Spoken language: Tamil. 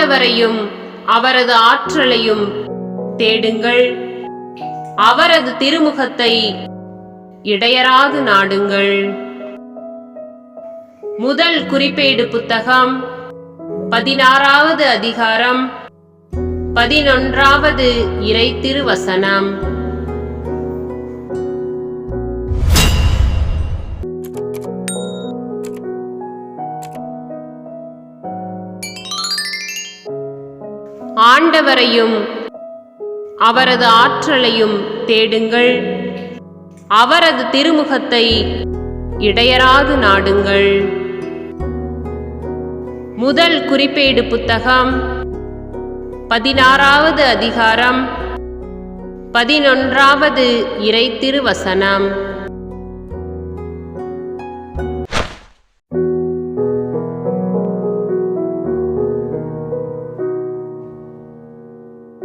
ஆண்டவரையும் அவரது ஆற்றலையும் தேடுங்கள். அவரது திருமுகத்தை இடையராது நாடுங்கள். முதல் குறிப்பேடு புத்தகம் 16வது அதிகாரம் 11வது இறை திருவசனம். ஆண்டவரையும் அவரது ஆற்றலையும் தேடுங்கள். அவரது திருமுகத்தை இடையராது நாடுங்கள். முதல் குறிப்பேடு புத்தகம் 16வது அதிகாரம் 11வது இறை திருவசனம்.